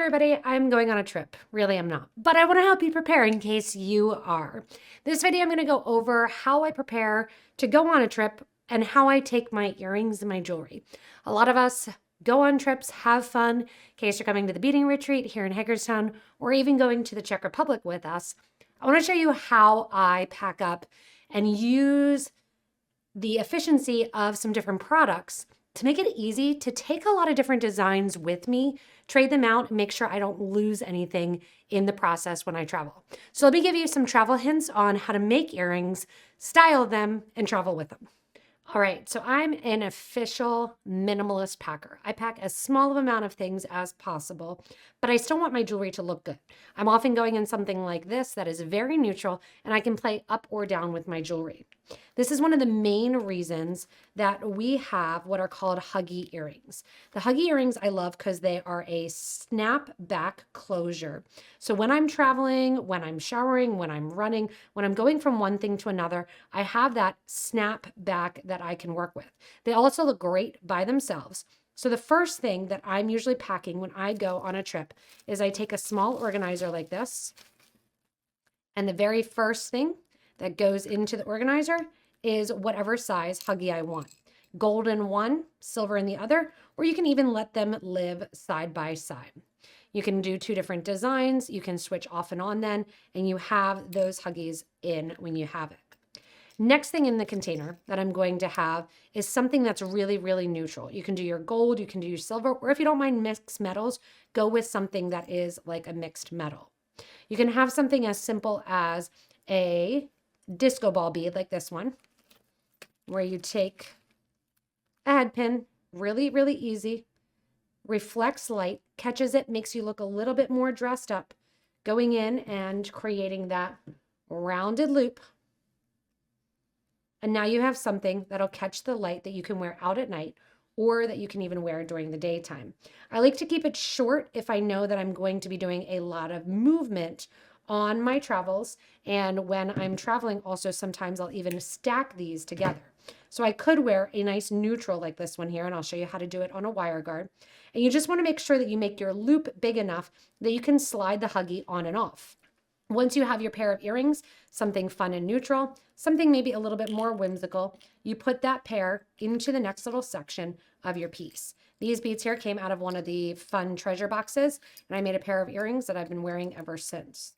everybody, I'm going on a trip. Really, I'm not. But I want to help you prepare in case you are. This video, I'm going to go over how I prepare to go on a trip and how I take my earrings and my jewelry. A lot of us go on trips, have fun, in case you're coming to the beading retreat here in Hagerstown or even going to the Czech Republic with us. I want to show you how I pack up and use the efficiency of some different products to make it easy to take a lot of different designs with me, trade them out, and make sure I don't lose anything in the process when I travel. So let me give you some travel hints on how to make earrings, style them, and travel with them. All right, so I'm an official minimalist packer. I pack as small of amount of things as possible, but I still want my jewelry to look good. I'm often going in something like this that is very neutral, and I can play up or down with my jewelry. This is one of the main reasons that we have what are called Huggy earrings. The Huggy earrings I love because they are a snap back closure. So when I'm traveling, when I'm showering, when I'm running, when I'm going from one thing to another, I have that snap back that I can work with. They also look great by themselves. So the first thing that I'm usually packing when I go on a trip is I take a small organizer like this. And the very first thing that goes into the organizer is whatever size Huggy I want. Gold in one, silver in the other, or you can even let them live side by side. You can do two different designs. You can switch off and on then, and you have those Huggies in when you have it. Next thing in the container that I'm going to have is something that's really, really neutral. You can do your gold, you can do your silver, or if you don't mind mixed metals, go with something that is like a mixed metal. You can have something as simple as a disco ball bead like this one, where you take a head pin, really, really easy, reflects light, catches it, makes you look a little bit more dressed up, going in and creating that rounded loop. And now you have something that'll catch the light that you can wear out at night or that you can even wear during the daytime. I like to keep it short if I know that I'm going to be doing a lot of movement on my travels. And when I'm traveling, also sometimes I'll even stack these together. So I could wear a nice neutral like this one here, and I'll show you how to do it on a wire guard. And you just want to make sure that you make your loop big enough that you can slide the Huggy on and off. Once you have your pair of earrings, something fun and neutral, something maybe a little bit more whimsical, you put that pair into the next little section of your piece. These beads here came out of one of the fun treasure boxes, and I made a pair of earrings that I've been wearing ever since.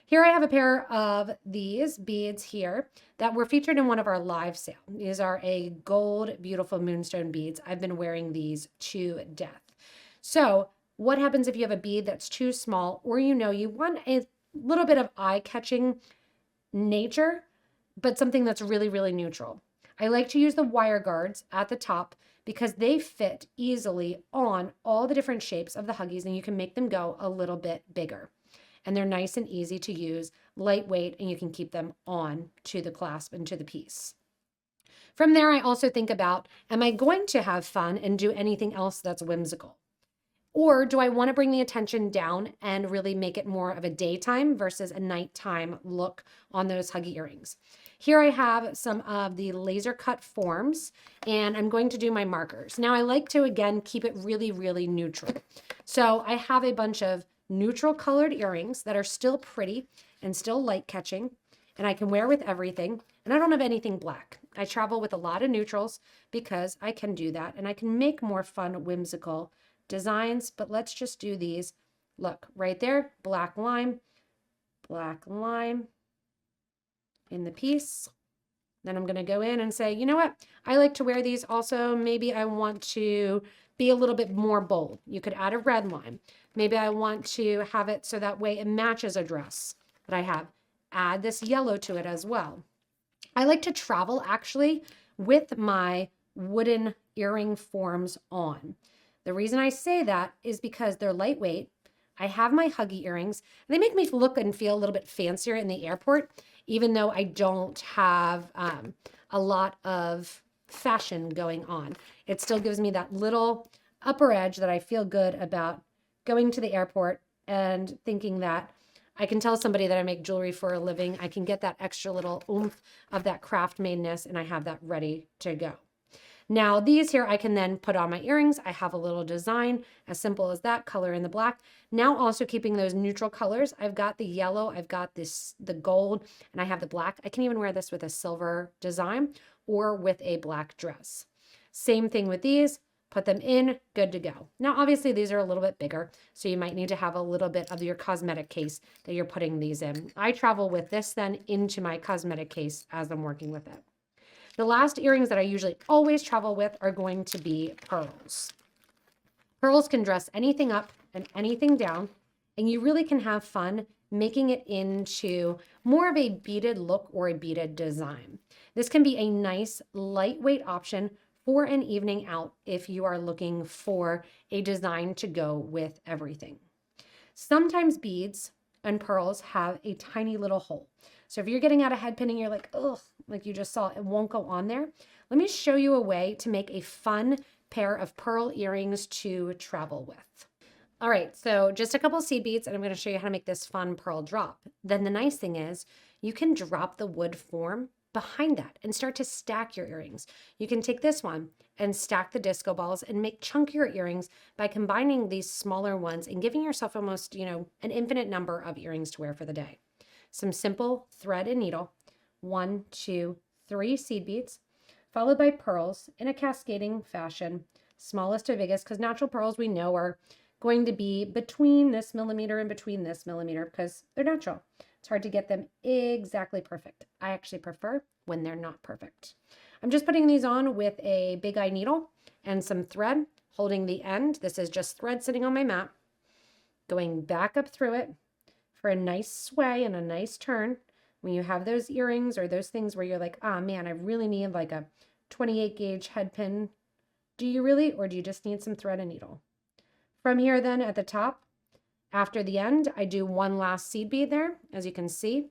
Here I have a pair of these beads here that were featured in one of our live sale. These are a gold, beautiful moonstone beads. I've been wearing these to death. So what happens if you have a bead that's too small, or you want a little bit of eye-catching nature, but something that's really, really neutral? I like to use the wire guards at the top because they fit easily on all the different shapes of the Huggies, and you can make them go a little bit bigger. And they're nice and easy to use, lightweight, and you can keep them on to the clasp and to the piece. From there, I also think about, am I going to have fun and do anything else that's whimsical? Or do I want to bring the attention down and really make it more of a daytime versus a nighttime look on those Huggy earrings? Here I have some of the laser cut forms, and I'm going to do my markers. Now I like to, again, keep it really, really neutral. So I have a bunch of neutral colored earrings that are still pretty and still light catching, and I can wear with everything. And I don't have anything black. I travel with a lot of neutrals because I can do that, and I can make more fun, whimsical designs. But let's just do these. Look, right there, black lime in the piece. Then I'm going to go in and say, you know what? I like to wear these also. Maybe I want to be a little bit more bold. You could add a red line. Maybe I want to have it so that way it matches a dress that I have. Add this yellow to it as well. I like to travel actually with my wooden earring forms on. The reason I say that is because they're lightweight. I have my Huggy earrings. They make me look and feel a little bit fancier in the airport, even though I don't have a lot of fashion going on. It still gives me that little upper edge that I feel good about going to the airport and thinking that I can tell somebody that I make jewelry for a living. I can get that extra little oomph of that craft madeness, and I have that ready to go. Now these here, I can then put on my earrings. I have a little design as simple as that, color in the black. Now also keeping those neutral colors. I've got the yellow, I've got the gold, and I have the black. I can even wear this with a silver design or with a black dress. Same thing with these. Put them in, good to go. Now, obviously, these are a little bit bigger, so you might need to have a little bit of your cosmetic case that you're putting these in. I travel with this then into my cosmetic case as I'm working with it. The last earrings that I usually always travel with are going to be pearls. Pearls can dress anything up and anything down, and you really can have fun making it into more of a beaded look or a beaded design. This can be a nice lightweight option for an evening out if you are looking for a design to go with everything. Sometimes beads and pearls have a tiny little hole. So if you're getting out a head pin and you're like, ugh, like you just saw, it won't go on there. Let me show you a way to make a fun pair of pearl earrings to travel with. All right, so just a couple seed beads, and I'm going to show you how to make this fun pearl drop. Then the nice thing is you can drop the wood form behind that and start to stack your earrings. You can take this one and stack the disco balls and make chunkier earrings by combining these smaller ones and giving yourself almost, an infinite number of earrings to wear for the day. Some simple thread and needle, 1, 2, 3 seed beads, followed by pearls in a cascading fashion, smallest to biggest, because natural pearls we know are going to be between this millimeter and between this millimeter because they're natural. It's hard to get them exactly perfect. I actually prefer when they're not perfect. I'm just putting these on with a big eye needle and some thread, holding the end. This is just thread sitting on my mat, going back up through it for a nice sway and a nice turn. When you have those earrings or those things where you're like, ah, man, I really need like a 28 gauge head pin. Do you really, or do you just need some thread and needle? From here then at the top, after the end, I do one last seed bead there, as you can see.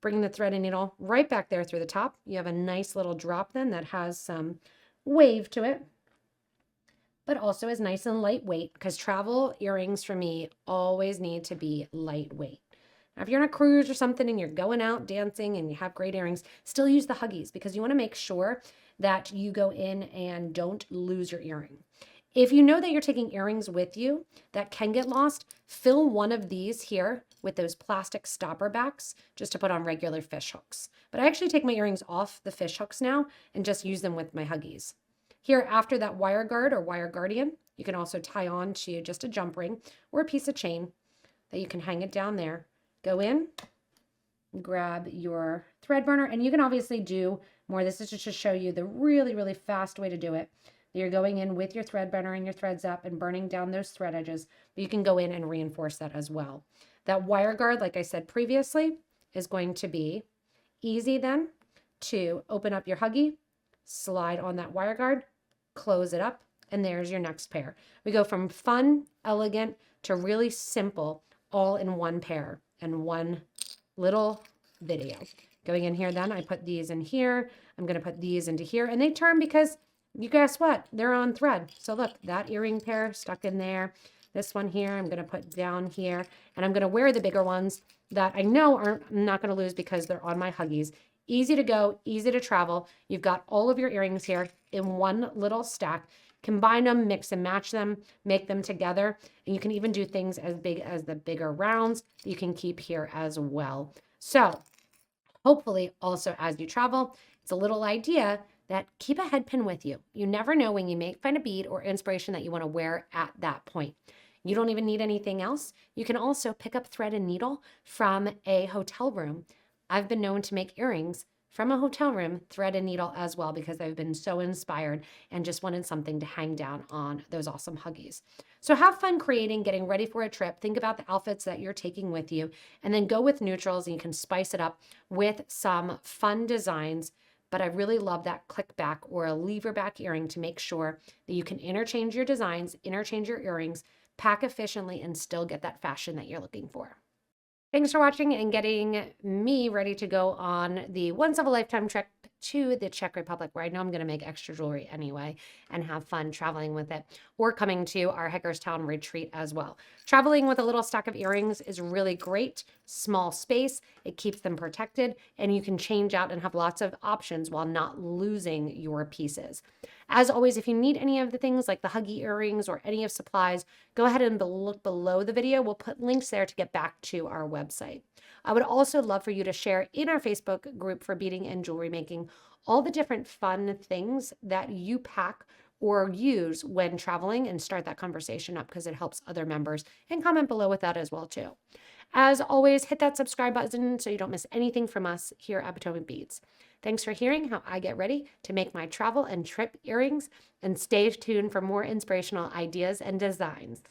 Bring the thread and needle right back there through the top. You have a nice little drop then that has some wave to it, but also is nice and lightweight because travel earrings for me always need to be lightweight. Now, if you're on a cruise or something and you're going out dancing and you have great earrings, still use the Huggies because you want to make sure that you go in and don't lose your earring. If you know that you're taking earrings with you that can get lost, fill one of these here with those plastic stopper backs just to put on regular fish hooks. But I actually take my earrings off the fish hooks now and just use them with my Huggies. Here, after that wire guard or wire guardian, you can also tie on to just a jump ring or a piece of chain that you can hang it down there. Go in, grab your thread burner, and you can obviously do more. This is just to show you the really, really fast way to do it. You're going in with your thread burner and your threads up and burning down those thread edges, but you can go in and reinforce that as well. That wire guard, like I said previously, is going to be easy then to open up your Huggy, slide on that wire guard, close it up, and there's your next pair. We go from fun, elegant, to really simple, all in one pair and one little video. Going in here then, I put these in here. I'm going to put these into here, and they turn because you guess what? They're on thread. So look, that earring pair stuck in there. This one here, I'm going to put down here, and I'm going to wear the bigger ones that I know I'm not going to lose because they're on my Huggies. Easy to go, easy to travel. You've got all of your earrings here in one little stack. Combine them, mix and match them, make them together. And you can even do things as big as the bigger rounds that you can keep here as well. So hopefully also as you travel, it's a little idea that keep a head pin with you. You never know when you may find a bead or inspiration that you want to wear at that point. You don't even need anything else. You can also pick up thread and needle from a hotel room. I've been known to make earrings from a hotel room, thread and needle as well, because I've been so inspired and just wanted something to hang down on those awesome Huggies. So have fun creating, getting ready for a trip. Think about the outfits that you're taking with you, and then go with neutrals, and you can spice it up with some fun designs. But I really love that click back or a lever back earring to make sure that you can interchange your designs, interchange your earrings, pack efficiently, and still get that fashion that you're looking for. Thanks for watching and getting me ready to go on the once of a lifetime trip to the Czech Republic, where I know I'm going to make extra jewelry anyway and have fun traveling with it, or coming to our Hagerstown retreat as well. Traveling with a little stack of earrings is really great. Small space, it keeps them protected, and you can change out and have lots of options while not losing your pieces. As always, if you need any of the things like the Huggy earrings or any of supplies, go ahead and look below the video. We'll put links there to get back to our website. I would also love for you to share in our Facebook group for beading and jewelry making all the different fun things that you pack or use when traveling, and start that conversation up because it helps other members, and comment below with that as well too. As always, hit that subscribe button so you don't miss anything from us here at Potomac Beads. Thanks for hearing how I get ready to make my travel and trip earrings, and stay tuned for more inspirational ideas and designs.